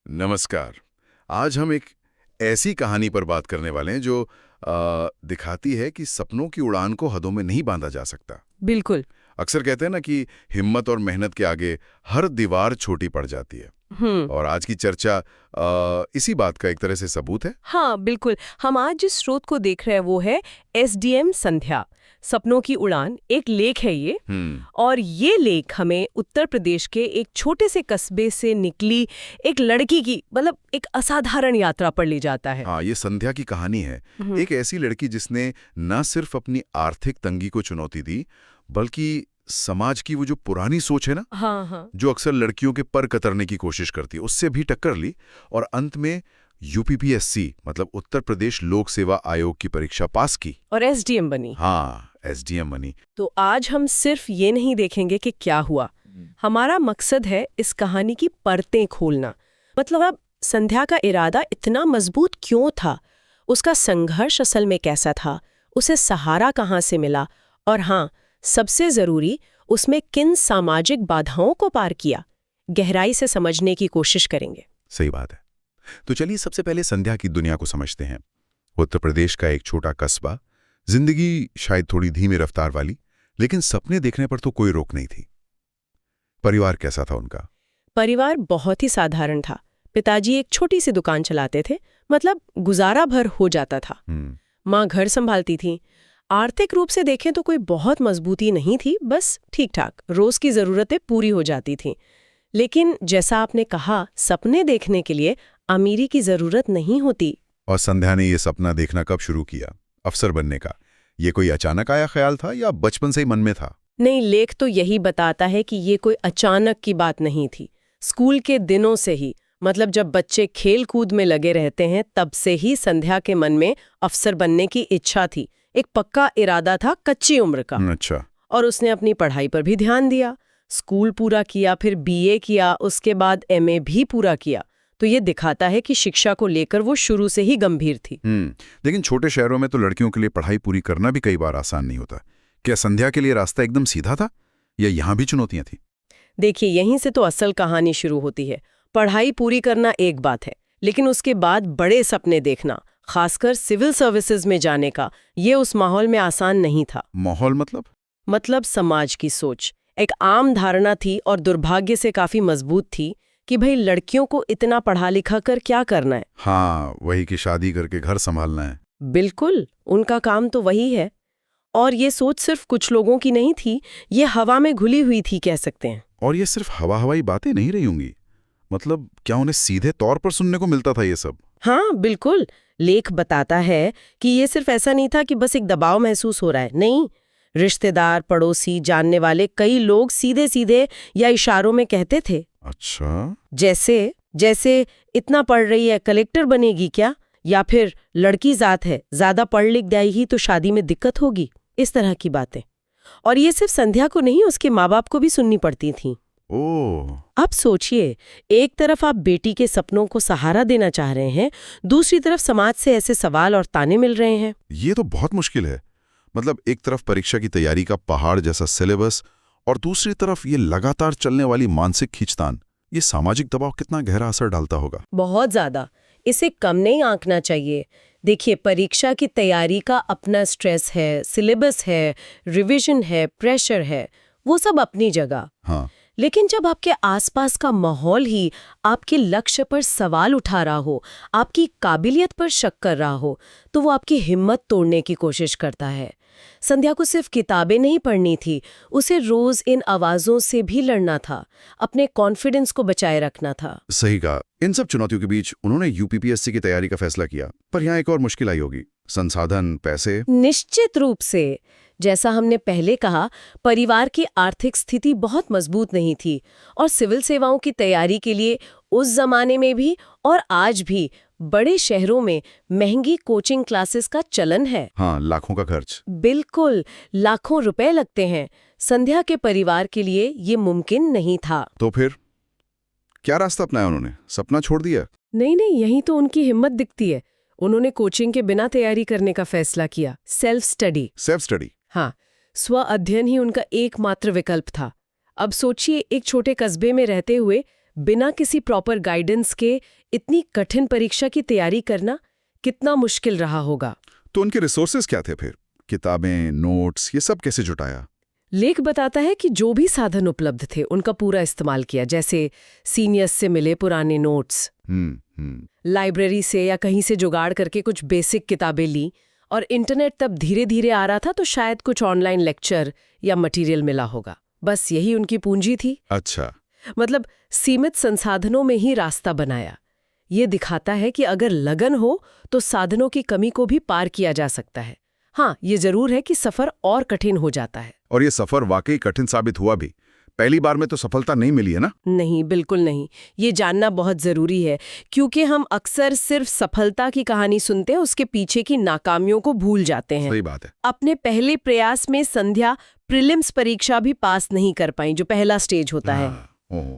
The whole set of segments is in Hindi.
नमस्कार। आज हम एक ऐसी कहानी पर बात करने वाले हैं जो दिखाती है कि सपनों की उड़ान को हदों में नहीं बांधा जा सकता। बिल्कुल। अक्सर कहते हैं ना कि हिम्मत और मेहनत के आगे हर दीवार छोटी पड़ जाती है। और आज की चर्चा इसी बात का एक तरह से सबूत है। हाँ, बिल्कुल। हम आज जिस स्रोत को देख रहे हैं वो है एसडीएम संध्या, सपनों की उड़ान, एक लेख है ये। और ये लेख हमें उत्तर प्रदेश के एक छोटे से कस्बे से निकली एक लड़की की एक असाधारण यात्रा पर ले जाता है। हाँ, ये संध्या की कहानी है। एक ऐसी लड़की जिसने न सिर्फ अपनी आर्थिक तंगी को चुनौती दी, बल्कि समाज की वो जो पुरानी सोच है ना, हाँ। जो अक्सर लड़कियों के पर कतरने की कोशिश करती है, उससे भी टक्कर ली और अंत में यूपीपीएससी मतलब उत्तर प्रदेश लोक सेवा आयोग की परीक्षा पास की और एसडीएम बनी। हाँ, एसडीएम बनी। तो आज हम सिर्फ ये नहीं देखेंगे कि क्या हुआ। हमारा मकसद है इस कहानी की परतें खोलना। अब संध्या का इरादा इतना मजबूत क्यों था, उसका संघर्ष असल में कैसा था, उसे सहारा कहाँ से मिला, और हाँ, सबसे जरूरी, उसमें किन सामाजिक बाधाओं को पार किया, गहराई से समझने की कोशिश करेंगे। सही बात है। तो चलिए सबसे पहले संध्या की दुनिया को समझते हैं। उत्तर प्रदेश का एक छोटा कस्बा, जिंदगी शायद थोड़ी धीमी रफ्तार वाली, लेकिन सपने देखने पर तो कोई रोक नहीं थी। परिवार कैसा था उनका? परिवार बहुत ही साधारण था। पिताजी एक छोटी सी दुकान चलाते थे, गुजारा भर हो जाता था। माँ घर संभालती थी। आर्थिक रूप से देखें तो कोई बहुत मजबूती नहीं थी, बस ठीक ठाक रोज की जरूरतें पूरी हो जाती थीं। लेकिन जैसा आपने कहा, सपने देखने के लिए अमीरी की जरूरत नहीं होती। और संध्या ने ये सपना देखना कब शुरू किया, अफसर बनने का? ये कोई अचानक आया ख्याल था या बचपन से ही मन में था? नहीं, लेख तो यही बताता है कि ये कोई अचानक की बात नहीं थी। स्कूल के दिनों से ही, जब बच्चे खेल कूद में लगे रहते हैं, तब से ही संध्या के मन में अफसर बनने की इच्छा थी। एक पक्का इरादा था, कच्ची उम्र का। अच्छा। और उसने अपनी पढ़ाई पर भी ध्यान दिया। स्कूल पूरा किया, फिर बीए किया, उसके बाद एमए भी पूरा किया। तो ये दिखाता है कि शिक्षा को लेकर वो शुरू से ही गंभीर थी। लेकिन छोटे शहरों में तो लड़कियों के लिए पढ़ाई पूरी करना भी कई बार आसान नहीं होता। क्या संध्या के लिए रास्ता एकदम सीधा था या यहाँ भी चुनौतियां थी? देखिए, यहीं से तो असल कहानी शुरू होती है। पढ़ाई पूरी करना एक बात है, लेकिन उसके बाद बड़े सपने देखना, खासकर सिविल सर्विसेज में जाने का, ये उस माहौल में आसान नहीं था। माहौल मतलब समाज की सोच एक आम धारणा थी और दुर्भाग्य से काफी मजबूत थी कि भाई लड़कियों को इतना पढ़ा लिखा कर क्या करना है। हाँ, वही कि शादी करके घर संभालना है। बिल्कुल, उनका काम तो वही है। और ये सोच सिर्फ कुछ लोगों की नहीं थी, ये हवा में घुली हुई थी, कह सकते हैं। और ये सिर्फ हवाई बातें नहीं रही होंगी। क्या उन्हें सीधे तौर पर सुनने को मिलता था ये सब? हाँ, बिल्कुल। लेख बताता है कि ये सिर्फ ऐसा नहीं था कि बस एक दबाव महसूस हो रहा है। नहीं, रिश्तेदार, पड़ोसी, जानने वाले कई लोग सीधे सीधे या इशारों में कहते थे। अच्छा। जैसे इतना पढ़ रही है, कलेक्टर बनेगी क्या? या फिर लड़की जात है, ज्यादा पढ़ लिख जाएगी तो शादी में दिक्कत होगी। इस तरह की बातें। और ये सिर्फ संध्या को नहीं, उसके माँ बाप को भी सुननी पड़ती थी। अब सोचिए, एक तरफ आप बेटी के सपनों को सहारा देना चाह रहे हैं, दूसरी तरफ समाज से ऐसे सवाल और ताने मिल रहे हैं। ये तो बहुत मुश्किल है। एक तरफ परीक्षा की तैयारी का पहाड़ जैसा सिलेबस और दूसरी तरफ ये लगातार चलने वाली मानसिक खींचतान। ये सामाजिक दबाव कितना गहरा असर डालता होगा? बहुत ज्यादा। इसे कम नहीं आंकना चाहिए। देखिए, परीक्षा की तैयारी का अपना स्ट्रेस है, सिलेबस है, रिवीजन है, प्रेशर है, वो सब अपनी जगह। हाँ। लेकिन जब आपके आसपास का माहौल ही आपके लक्ष्य पर सवाल उठा रहा हो, आपकी काबिलियत पर शक कर रहा हो, तो वो आपकी हिम्मत तोड़ने की कोशिश करता है। संध्या को सिर्फ किताबें नहीं पढ़नी थी, उसे रोज इन आवाजों से भी लड़ना था, अपने कॉन्फिडेंस को बचाए रखना था। सही कहा। इन सब चुनौतियों के बीच उन्होंने यूपीपीएससी की तैयारी का फैसला किया, पर यहाँ एक और मुश्किल आई होगी, संसाधन, पैसे। निश्चित रूप से। जैसा हमने पहले कहा, परिवार की आर्थिक स्थिति बहुत मजबूत नहीं थी और सिविल सेवाओं की तैयारी के लिए उस जमाने में भी और आज भी बड़े शहरों में महंगी कोचिंग क्लासेस का चलन है। हाँ, लाखों का खर्च। बिल्कुल, लाखों रुपए लगते हैं। संध्या के परिवार के लिए ये मुमकिन नहीं था। तो फिर क्या रास्ता अपनाया उन्होंने? सपना छोड़ दिया? नहीं, यही तो उनकी हिम्मत दिखती है। उन्होंने कोचिंग के बिना तैयारी करने का फैसला किया। Self study. हाँ, स्व अध्ययन ही उनका एकमात्र विकल्प था। अब सोचिए, एक छोटे कस्बे में रहते हुए बिना किसी प्रॉपर गाइडेंस के इतनी कठिन परीक्षा की तैयारी करना कितना मुश्किल रहा होगा। तो उनके रिसोर्सेज क्या थे फिर? किताबें, नोट्स, ये सब कैसे जुटाया? लेख बताता है कि जो भी साधन उपलब्ध थे उनका पूरा इस्तेमाल किया, जैसे सीनियर्स से मिले पुराने नोट्स, लाइब्रेरी से या कहीं से जुगाड़ करके कुछ बेसिक किताबें ली, और इंटरनेट तब धीरे धीरे आ रहा था तो शायद कुछ ऑनलाइन लेक्चर या मटेरियल मिला होगा। बस यही उनकी पूंजी थी। अच्छा। मतलब सीमित संसाधनों में ही रास्ता बनाया। ये दिखाता है कि अगर लगन हो तो साधनों की कमी को भी पार किया जा सकता है। हाँ, ये जरूर है कि सफर और कठिन हो जाता है। और ये सफर वाकई कठिन साबित हुआ भी। पहली बार में तो सफलता नहीं मिली है ना? नहीं, बिल्कुल नहीं। ये जानना बहुत जरूरी है, क्योंकि हम अक्सर सिर्फ सफलता की कहानी सुनते हैं, उसके पीछे की नाकामियों को भूल जाते हैं। सही बात है। अपने पहले प्रयास में संध्या प्रीलिम्स परीक्षा भी पास नहीं कर पाई, जो पहला स्टेज होता है।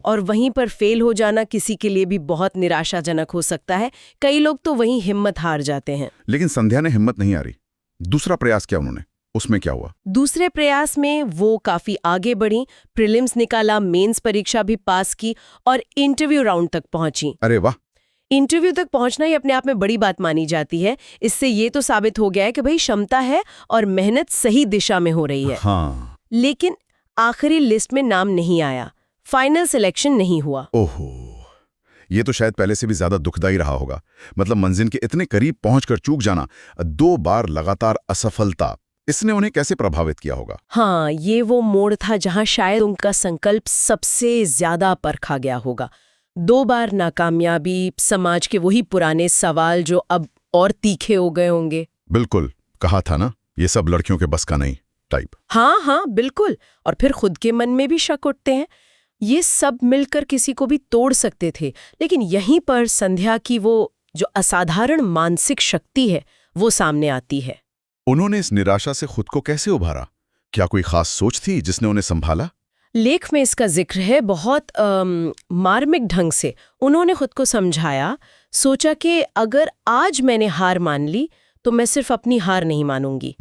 और वहीं पर फेल हो जाना किसी के लिए भी बहुत निराशाजनक हो सकता है। कई लोग तो वहीं हिम्मत हार जाते हैं। लेकिन संध्या ने हिम्मत नहीं हारी। दूसरा प्रयास किया उन्होंने, उसमें क्या हुआ? दूसरे प्रयास में वो काफी आगे बढ़ी, प्रीलिम्स निकाला, मेंस परीक्षा भी पास की और इंटरव्यू राउंड तक पहुंची। अरे वाह! इंटरव्यू तक पहुंचना ही अपने आप में बड़ी बात मानी जाती है। इससे ये तो साबित हो गया है कि भाई क्षमता है और मेहनत सही दिशा में हो रही है। हाँ। लेकिन आखिरी लिस्ट में नाम नहीं आया, फाइनल सिलेक्शन नहीं हुआ। ओहो, ये तो शायद पहले से भी ज्यादा दुखदाई रहा होगा। मतलब मंजिल के इतने करीब पहुंचकर चूक जाना, 2 बार लगातार असफलता, इसने उन्हें कैसे प्रभावित किया होगा? हाँ, ये वो मोड़ था जहां शायद उनका संकल्प सबसे ज्यादा परखा गया होगा। 2 बार नाकामयाबी, समाज के वही पुराने सवाल जो अब और तीखे हो गए होंगे। बिल्कुल, कहा था ना, ये सब लड़कियों के बस का नहीं टाइप। हाँ, बिल्कुल। और फिर खुद के मन में भी शक उठते हैं। ये सब मिलकर किसी को भी तोड़ सकते थे। लेकिन यहीं पर संध्या की वो जो असाधारण मानसिक शक्ति है वो सामने आती है। उन्होंने इस निराशा से खुद को कैसे उभारा? क्या कोई खास सोच थी जिसने उन्हें संभाला? लेख में इसका जिक्र है बहुत मार्मिक ढंग से। उन्होंने खुद को समझाया, सोचा कि अगर आज मैंने हार मान ली तो मैं सिर्फ अपनी हार नहीं मानूंगी।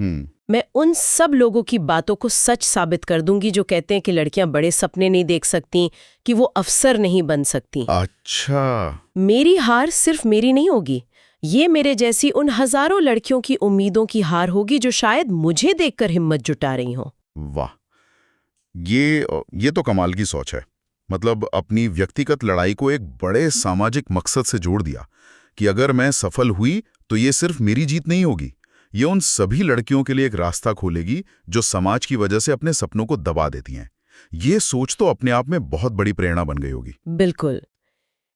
मैं उन सब लोगों की बातों को सच साबित कर दूंगी जो कहते हैं कि लड़कियां बड़े सपने नहीं देख सकती, कि वो अफसर नहीं बन सकती। अच्छा। मेरी हार सिर्फ मेरी नहीं होगी, ये मेरे जैसी उन हजारों लड़कियों की उम्मीदों की हार होगी जो शायद मुझे देखकर हिम्मत जुटा रही हो। वाह, ये तो कमाल की सोच है। मतलब अपनी व्यक्तिगत लड़ाई को एक बड़े सामाजिक मकसद से जोड़ दिया कि अगर मैं सफल हुई तो ये सिर्फ मेरी जीत नहीं होगी, ये उन सभी लड़कियों के लिए एक रास्ता खोलेगी जो समाज की वजह से अपने सपनों को दबा देती हैं। ये सोच तो अपने आप में बहुत बड़ी प्रेरणा बन गई होगी। बिल्कुल।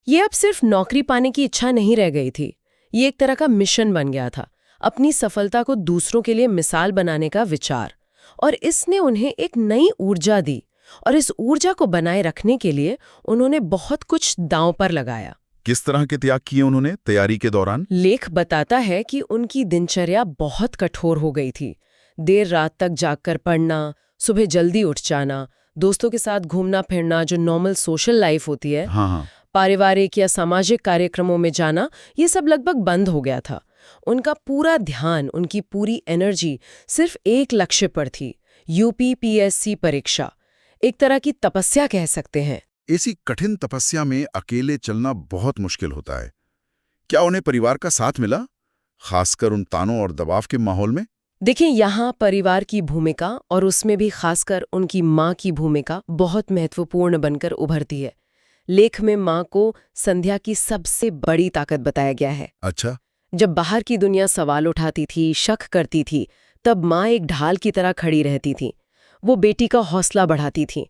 ये अब सिर्फ नौकरी पाने की इच्छा नहीं रह गई थी, ये एक तरह का मिशन बन गया था, अपनी सफलता को दूसरों के लिए मिसाल बनाने का विचार। और इसने उन्हें एक नई ऊर्जा दी, और इस ऊर्जा को बनाए रखने के लिए उन्होंने बहुत कुछ दांव पर लगाया। किस तरह के त्याग किए उन्होंने तैयारी के दौरान? लेख बताता है कि उनकी दिनचर्या बहुत कठोर हो गई थी। देर रात तक जागकर पढ़ना, सुबह जल्दी उठ जाना, दोस्तों के साथ घूमना फिरना, जो नॉर्मल सोशल लाइफ होती है, हाँ। पारिवारिक या सामाजिक कार्यक्रमों में जाना, ये सब लगभग बंद हो गया था। उनका पूरा ध्यान, उनकी पूरी एनर्जी सिर्फ एक लक्ष्य पर थी, यूपीपीएससी परीक्षा। एक तरह की तपस्या कह सकते हैं। ऐसी कठिन तपस्या में अकेले चलना बहुत मुश्किल होता है। क्या उन्हें परिवार का साथ मिला, खासकर उन तानों और दबाव के माहौल में? देखिए, यहाँ परिवार की भूमिका, और उसमें भी खासकर उनकी माँ की भूमिका बहुत महत्वपूर्ण बनकर उभरती है। लेख में माँ को संध्या की सबसे बड़ी ताकत बताया गया है। अच्छा। जब बाहर की दुनिया सवाल उठाती थी, शक करती थी, तब माँ एक ढाल की तरह खड़ी रहती थी। वो बेटी का हौसला बढ़ाती थी।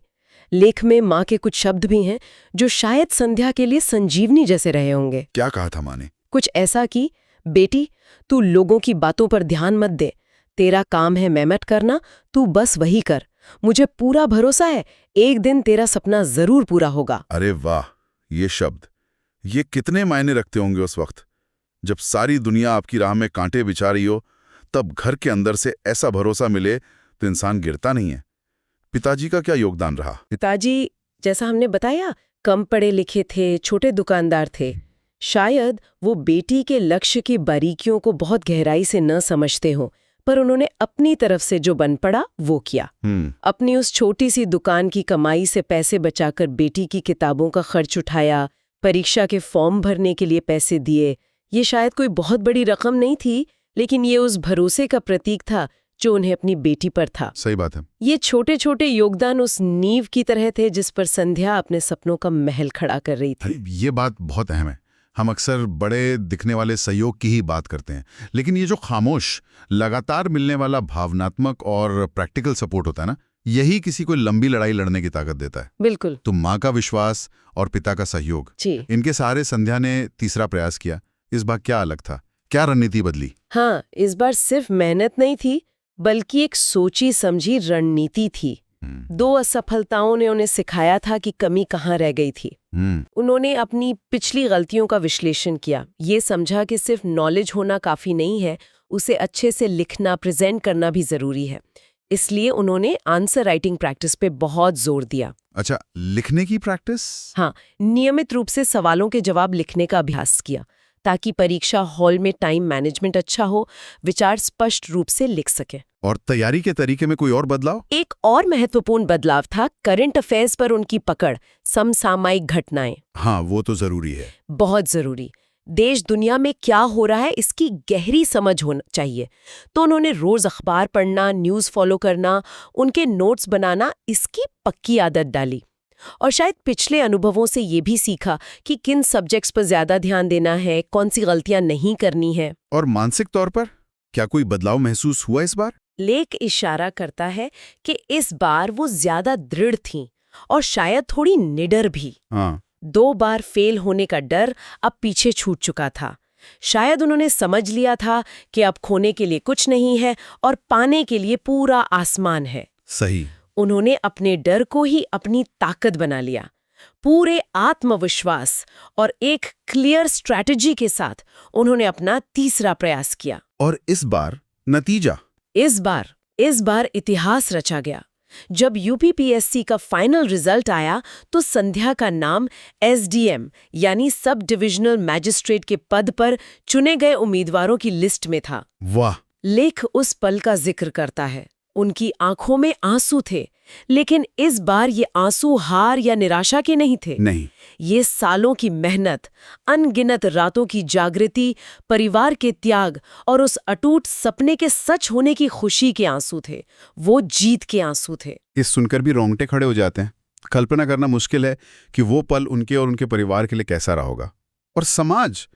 लेख में माँ के कुछ शब्द भी हैं जो शायद संध्या के लिए संजीवनी जैसे रहे होंगे। क्या कहा था माँ ने? कुछ ऐसा कि बेटी, तू लोगों की बातों पर ध्यान मत दे, तेरा काम है मेहनत करना, तू बस वही कर। मुझे पूरा भरोसा है एक दिन तेरा सपना जरूर पूरा होगा। अरे वाह, ये शब्द, ये कितने मायने रखते होंगे उस वक्त जब सारी दुनिया आपकी राह में कांटे बिछा रही हो। तब घर के अंदर से ऐसा भरोसा मिले तो इंसान गिरता नहीं है। पिताजी का क्या योगदान रहा? पिताजी, जैसा हमने बताया, कम पढ़े लिखे थे, छोटे दुकानदार थे। शायद वो बेटी के लक्ष्य की बारीकियों को बहुत गहराई से न समझते हो, पर उन्होंने अपनी तरफ से जो बन पड़ा वो किया। अपनी उस छोटी सी दुकान की कमाई से पैसे बचाकर बेटी की किताबों का खर्च उठाया, परीक्षा के फॉर्म भरने के लिए पैसे दिए। ये शायद कोई बहुत बड़ी रकम नहीं थी, लेकिन ये उस भरोसे का प्रतीक था जो उन्हें अपनी बेटी पर था। सही बात है। ये छोटे छोटे योगदान उस नींव की तरह थे जिस पर संध्या अपने सपनों का महल खड़ा कर रही थी। ये बात बहुत अहम है। हम अक्सर बड़े दिखने वाले सहयोग की ही बात करते हैं, लेकिन ये जो खामोश लगातार मिलने वाला भावनात्मक और प्रैक्टिकल सपोर्ट होता है ना, यही किसी को लंबी लड़ाई लड़ने की ताकत देता है। बिल्कुल। तो माँ का विश्वास और पिता का सहयोग, इनके सहारे संध्या ने तीसरा प्रयास किया। इस बार क्या अलग था? क्या रणनीति बदली? हाँ, इस बार सिर्फ मेहनत नहीं थी, बल्कि एक सोची समझी रणनीति थी। 2 असफलताओं ने उन्हें सिखाया था कि कमी कहाँ रह गई थी। उन्होंने अपनी पिछली गलतियों का विश्लेषण किया, ये समझा कि सिर्फ नॉलेज होना काफी नहीं है, उसे अच्छे से लिखना, प्रेजेंट करना भी जरूरी है। इसलिए उन्होंने आंसर राइटिंग प्रैक्टिस पे बहुत जोर दिया। अच्छा, लिखने की प्रैक्टिस? हाँ, नियमित रूप से सवालों के जवाब लिखने का अभ्यास किया, ताकि परीक्षा हॉल में टाइम मैनेजमेंट अच्छा हो, विचार स्पष्ट रूप से लिख सके। और तैयारी के तरीके में कोई और बदलाव? एक और महत्वपूर्ण बदलाव था करंट अफेयर्स पर उनकी पकड़, समसामयिक घटनाएं। हाँ, वो तो जरूरी है। बहुत जरूरी। देश दुनिया में क्या हो रहा है इसकी गहरी समझ होना चाहिए। तो उन्होंने रोज अखबार पढ़ना, न्यूज़ फॉलो करना, उनके नोट्स बनाना, इसकी पक्की आदत डाली। और शायद पिछले अनुभवों से ये भी सीखा कि किन सब्जेक्ट्स पर ज्यादा ध्यान देना है, कौन सी गलतियां नहीं करनी है। और मानसिक तौर पर क्या कोई बदलाव महसूस हुआ इस बार? लेख इशारा करता है कि इस बार वो ज्यादा दृढ़ थीं और शायद थोड़ी निडर भी। हाँ। 2 बार फेल होने का डर अब पीछे छूट चुका था। शायद उन्होंने समझ लिया था कि अब खोने के लिए कुछ नहीं है और पाने के लिए पूरा आसमान है। सही। उन्होंने अपने डर को ही अपनी ताकत बना लिया। पूरे आत्मविश्वास और एक क्लियर स्ट्रैटेजी के साथ उन्होंने अपना तीसरा प्रयास किया। और इस बार नतीजा? इस बार इतिहास रचा गया। जब यूपीपीएससी का फाइनल रिजल्ट आया तो संध्या का नाम एसडीएम यानी सब डिविजनल मैजिस्ट्रेट के पद पर चुने गए उम्मीदवारों की लिस्ट में था। वाह! लेख उस पल का जिक्र करता है। उनकी आंखों में आंसू थे, लेकिन इस बार ये आंसू हार या निराशा के नहीं थे। नहीं, ये सालों की मेहनत, अनगिनत रातों की जागृति, परिवार के त्याग और उस अटूट सपने के सच होने की खुशी के आंसू थे। वो जीत के आंसू थे। इस सुनकर भी रोंगटे खड़े हो जाते हैं। कल्पना करना मुश्किल है कि वो पल उनके और उनके परिवार के लिए कैसा रहा होगा। और समाज,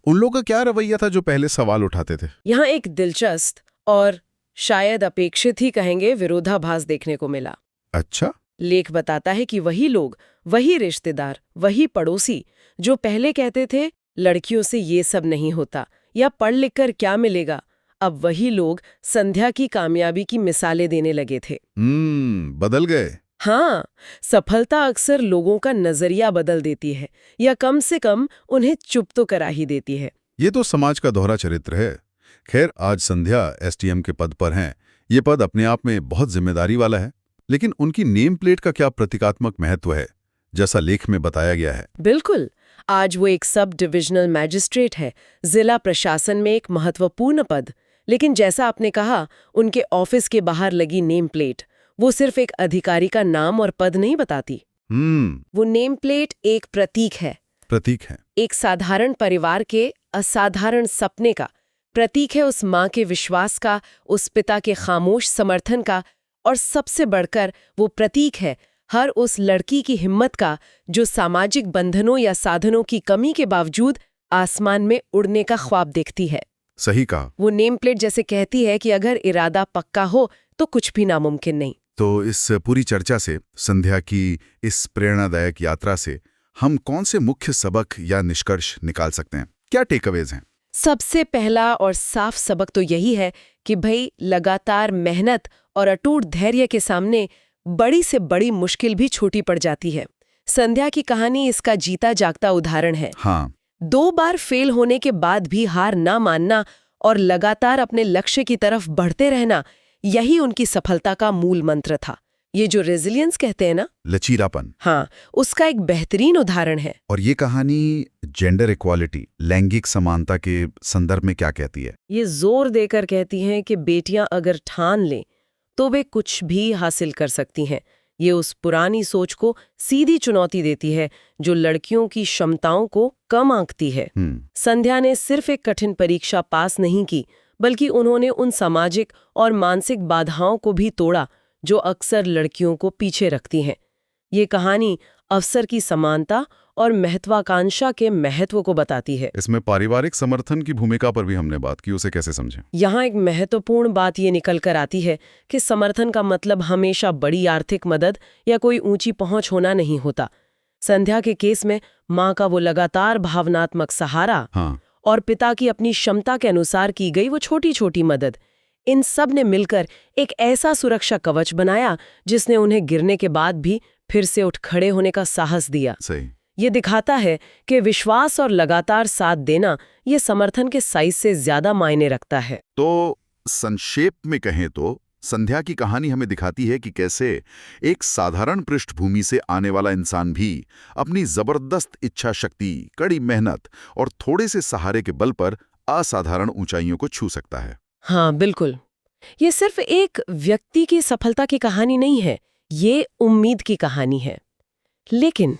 उन लोगों का क्या रवैया था जो पहले सवाल उठाते थे? यहाँ एक दिलचस्प और शायद अपेक्षित ही कहेंगे विरोधाभास देखने को मिला। अच्छा। लेख बताता है कि वही लोग, वही रिश्तेदार, वही पड़ोसी जो पहले कहते थे लड़कियों से ये सब नहीं होता या पढ़ लिख कर क्या मिलेगा, अब वही लोग संध्या की कामयाबी की मिसालें देने लगे थे। बदल गए। हाँ, सफलता अक्सर लोगों का नजरिया बदल देती है या कम से कम उन्हें चुप तो करा ही देती है। ये तो समाज का दोहरा चरित्र है। खैर, आज संध्या एसडीएम के पद पर हैं। ये पद अपने आप में बहुत जिम्मेदारी वाला है, लेकिन उनकी नेम प्लेट का क्या प्रतीकात्मक महत्व है, जैसा लेख में बताया गया है? बिल्कुल। आज वो एक सब डिविजनल मैजिस्ट्रेट है, जिला प्रशासन में एक महत्वपूर्ण पद। लेकिन जैसा आपने कहा, उनके ऑफिस के बाहर लगी नेम प्लेट वो सिर्फ एक अधिकारी का नाम और पद नहीं बताती। वो नेम प्लेट एक प्रतीक है। प्रतीक है। एक साधारण परिवार के असाधारण सपने का प्रतीक है, उस माँ के विश्वास का, उस पिता के खामोश समर्थन का, और सबसे बढ़कर वो प्रतीक है हर उस लड़की की हिम्मत का जो सामाजिक बंधनों या साधनों की कमी के बावजूद आसमान में उड़ने का ख्वाब देखती है। सही कहा। वो नेम प्लेट जैसे कहती है कि अगर इरादा पक्का हो तो कुछ भी नामुमकिन नहीं। तो इस पूरी चर्चा से, संध्या की इस प्रेरणादायक यात्रा से हम कौन से मुख्य सबक या निष्कर्ष निकाल सकते हैं? क्या टेकअवेज हैं? सबसे पहला और साफ सबक तो यही है कि भाई लगातार मेहनत और अटूट धैर्य के सामने बड़ी से बड़ी मुश्किल भी छोटी पड़ जाती है। संध्या की कहानी इसका जीता जागता उदाहरण है। हाँ। 2 बार फेल होने के बाद भी हार ना मानना और लगातार अपने लक्ष्य की तरफ बढ़ते रहना, यही उनकी सफलता का मूल मंत्र था। ये जो रेजिलियंस कहते हैं ना, लचीलापन, हाँ, उसका एक बेहतरीन उदाहरण है। और ये कहानी जेंडर इक्वालिटी, लैंगिक समानता के संदर्भ में क्या कहती है? ये जोर देकर कहती हैं कि बेटियां अगर ठान लें तो वे कुछ भी हासिल कर सकती हैं। ये उस पुरानी सोच को सीधी चुनौती देती है जो लड़कियों की क्षमताओं को कम आंकती है। संध्या ने सिर्फ एक कठिन परीक्षा पास नहीं की, बल्कि उन्होंने उन सामाजिक और मानसिक बाधाओं को भी तोड़ा जो अक्सर लड़कियों को पीछे रखती हैं। ये कहानी अवसर की समानता और महत्वाकांक्षा के महत्व को बताती है। इसमें पारिवारिक समर्थन की भूमिका पर भी हमने बात की, उसे कैसे समझें? यहाँ एक महत्वपूर्ण बात ये निकल कर आती है कि समर्थन का मतलब हमेशा बड़ी आर्थिक मदद या कोई ऊंची पहुंच होना नहीं होता। संध्या के केस में माँ का वो लगातार भावनात्मक सहारा और पिता की अपनी क्षमता के अनुसार की गई वो छोटी छोटी मदद, इन सब ने मिलकर एक ऐसा सुरक्षा कवच बनाया जिसने उन्हें गिरने के बाद भी फिर से उठ खड़े होने का साहस दिया। सही। ये दिखाता है कि विश्वास और लगातार साथ देना ये समर्थन के साइज से ज्यादा मायने रखता है। तो संक्षेप में कहें तो संध्या की कहानी हमें दिखाती है कि कैसे एक साधारण पृष्ठभूमि से आने वाला इंसान भी अपनी जबरदस्त इच्छा शक्ति, कड़ी मेहनत और थोड़े से सहारे के बल पर असाधारण ऊंचाइयों को छू सकता है। हाँ बिल्कुल, ये सिर्फ एक व्यक्ति की सफलता की कहानी नहीं है, ये उम्मीद की कहानी है। लेकिन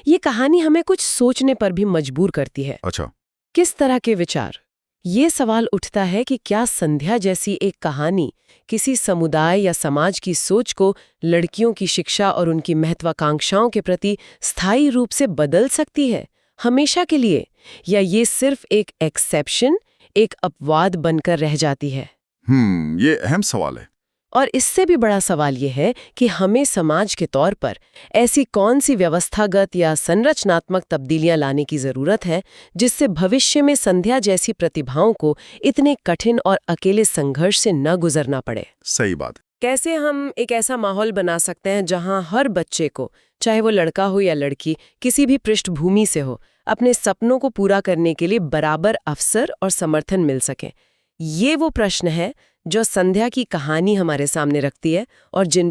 ये कहानी हमें कुछ सोचने पर भी मजबूर करती है। अच्छा, किस तरह के विचार? ये सवाल उठता है कि क्या संध्या जैसी एक कहानी किसी समुदाय या समाज की सोच को लड़कियों की शिक्षा और उनकी महत्वाकांक्षाओं के प्रति स्थायी रूप से बदल सकती है हमेशा के लिए, या ये सिर्फ एक एक्सेप्शन, एक अपवाद बनकर रह जाती है? ये अहम सवाल है। और इससे भी बड़ा सवाल ये है कि हमें समाज के तौर पर ऐसी कौन सी व्यवस्थागत या संरचनात्मक तब्दीलियां लाने की जरूरत है जिससे भविष्य में संध्या जैसी प्रतिभाओं को इतने कठिन और अकेले संघर्ष से न गुजरना पड़े। सही बात। कैसे हम एक ऐसा माहौल बना सकते हैं जहां हर बच्चे को, चाहे वो लड़का हो या लड़की, किसी भी पृष्ठभूमि से हो, अपने सपनों को पूरा करने के लिए बराबर अवसर और समर्थन मिल सके? ये वो प्रश्न है जो संध्या की कहानी हमारे सामने रखती है और जिन